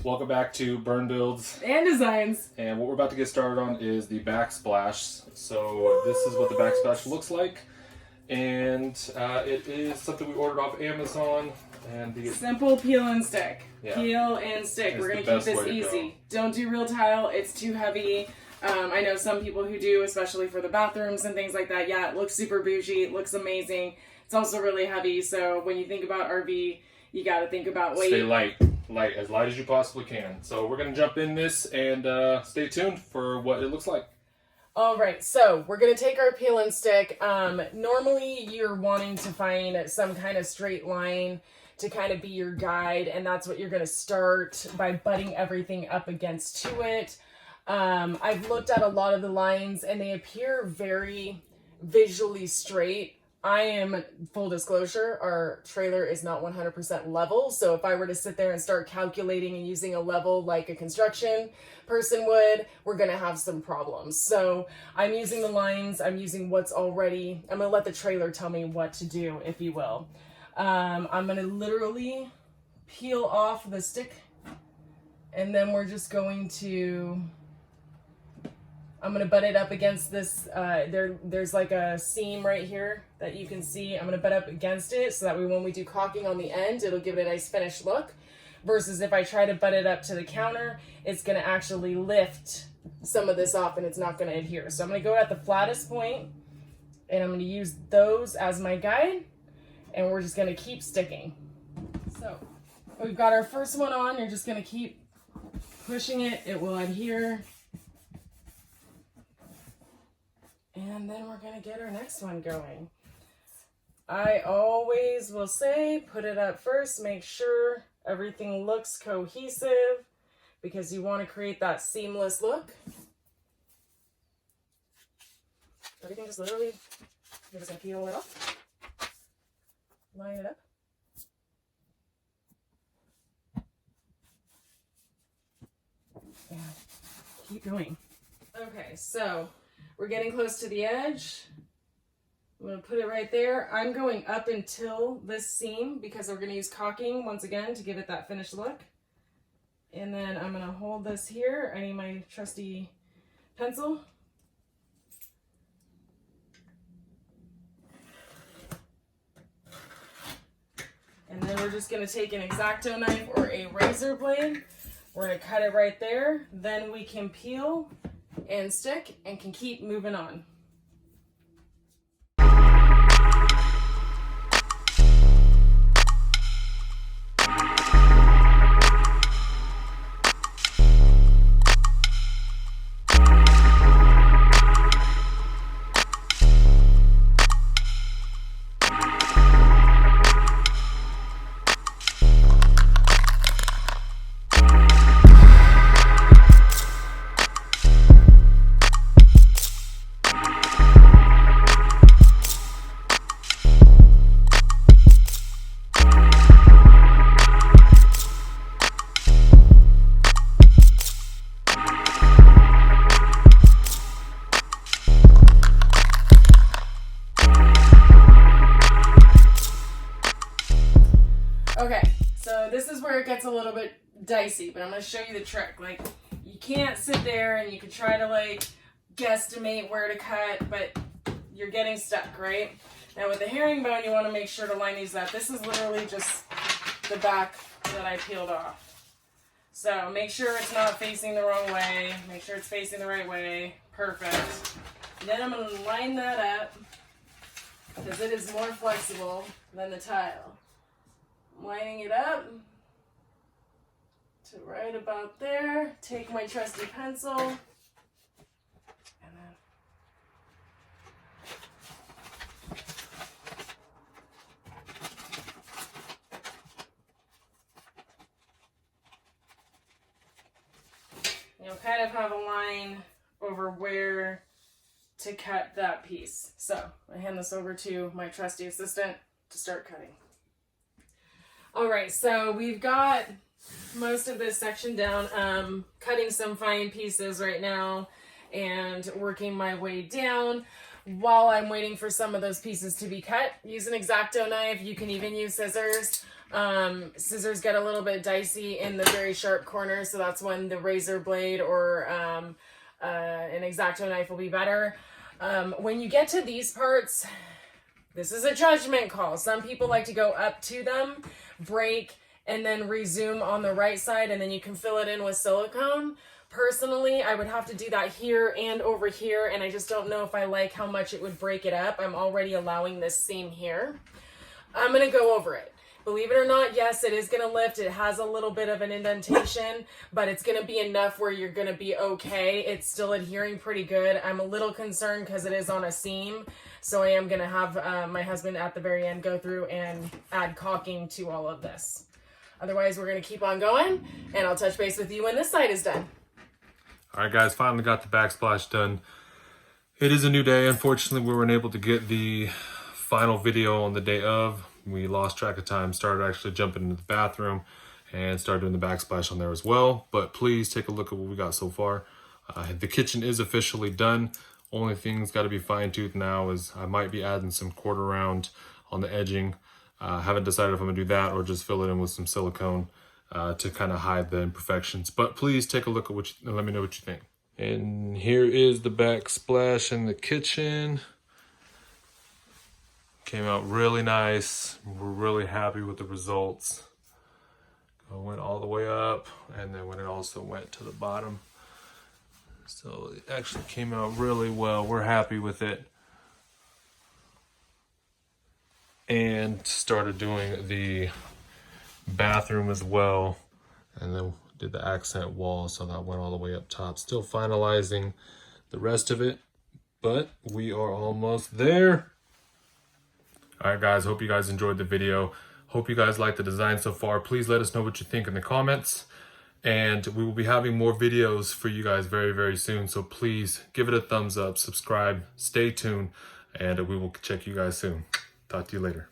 Welcome back to Burn Builds and Designs. And what we're about to get started on is the Backsplash. So this is what the Backsplash looks like. And it is something we ordered off Amazon. And simple peel and stick. Yeah. Peel and stick. It's we're going to keep this easy. Don't do real tile. It's too heavy. I know some people who do, especially for the bathrooms and things like that. Yeah, it looks super bougie. It looks amazing. It's also really heavy. So when you think about RV, you got to think about weight. Stay light. As light as you possibly can. So we're going to jump in this and stay tuned for what it looks like. All right, so we're going to take our peel and stick. Normally you're wanting to find some kind of straight line to kind of be your guide, and that's what you're going to start by butting everything up against to it. I've looked at a lot of the lines and they appear very visually straight. I am, full disclosure, our trailer is not 100% level, so if I were to sit there and start calculating and using a level like a construction person would, we're going to have some problems. So I'm using the lines, I'm using what's already, I'm going to let the trailer tell me what to do, if you will. I'm going to literally peel off the stick, and then we're just going to... I'm going to butt it up against this, there's like a seam right here that you can see. I'm going to butt up against it so that way when we do caulking on the end, it'll give it a nice finished look. Versus if I try to butt it up to the counter, it's going to actually lift some of this off and it's not going to adhere. So I'm going to go at the flattest point and I'm going to use those as my guide, and we're just going to keep sticking. So we've got our first one on. You're just going to keep pushing it. It will adhere. And then we're going to get our next one going. I always will say, put it up first, make sure everything looks cohesive because you want to create that seamless look. Everything just literally, you're just going to peel it off, line it up. And keep going. Okay, so we're getting close to the edge. I'm going to put it right there. I'm going up until this seam because we're going to use caulking once again to give it that finished look. And then I'm going to hold this here. I need my trusty pencil. And then we're just going to take an X-Acto knife or a razor blade. We're going to cut it right there. Then we can peel and stick and can keep moving on. Okay, so this is where it gets a little bit dicey, but I'm going to show you the trick. Like, you can't sit there and you can try to like guesstimate where to cut, but you're getting stuck, right? Now with the herringbone, you want to make sure to line these up. This is literally just the back that I peeled off. So make sure it's not facing the wrong way. Make sure it's facing the right way. Perfect. Then I'm going to line that up because it is more flexible than the tile. Lining it up to right about there. Take my trusty pencil and then you'll kind of have a line over where to cut that piece. So I hand this over to my trusty assistant to start cutting. All right, so we've got most of this section down. Cutting some fine pieces right now and working my way down. while I'm waiting for some of those pieces to be cut, use an X-Acto knife. You can even use scissors. Scissors get a little bit dicey in the very sharp corners, so that's when the razor blade or an X-Acto knife will be better. When you get to these parts, this is a judgment call. Some people like to go up to them, break, and then resume on the right side, and then you can fill it in with silicone. Personally, I would have to do that here and over here, and I just don't know if I like how much it would break it up. I'm already allowing this seam here. I'm going to go over it. Believe it or not, yes, it is going to lift. It has a little bit of an indentation, but it's going to be enough where you're going to be okay. It's still adhering pretty good. I'm a little concerned because it is on a seam, so I am going to have my husband at the very end go through and add caulking to all of this. Otherwise, we're going to keep on going, and I'll touch base with you when this side is done. All right, guys, finally got the backsplash done. It is a new day. Unfortunately, we weren't able to get the final video on the day of. We lost track of time, started actually jumping into the bathroom and started doing the backsplash on there as well. But please take a look at what we got so far. The kitchen is officially done. Only thing's got to be fine-toothed now is I might be adding some quarter round on the edging. Haven't decided if I'm going to do that or just fill it in with some silicone to kind of hide the imperfections. But please take a look at what and let me know what you think. And here is the backsplash in the kitchen. Came out really nice. We're really happy with the results. It went all the way up, and then when it also went to the bottom. So it actually came out really well. We're happy with it. And started doing the bathroom as well, and then did the accent wall, so that went all the way up top. Still finalizing the rest of it, but we are almost there. All right, guys, hope you guys enjoyed the video. Hope you guys like the design so far. Please let us know what you think in the comments, and we will be having more videos for you guys very, very soon. So please give it a thumbs up, subscribe, stay tuned, and we will check you guys soon. Talk to you later.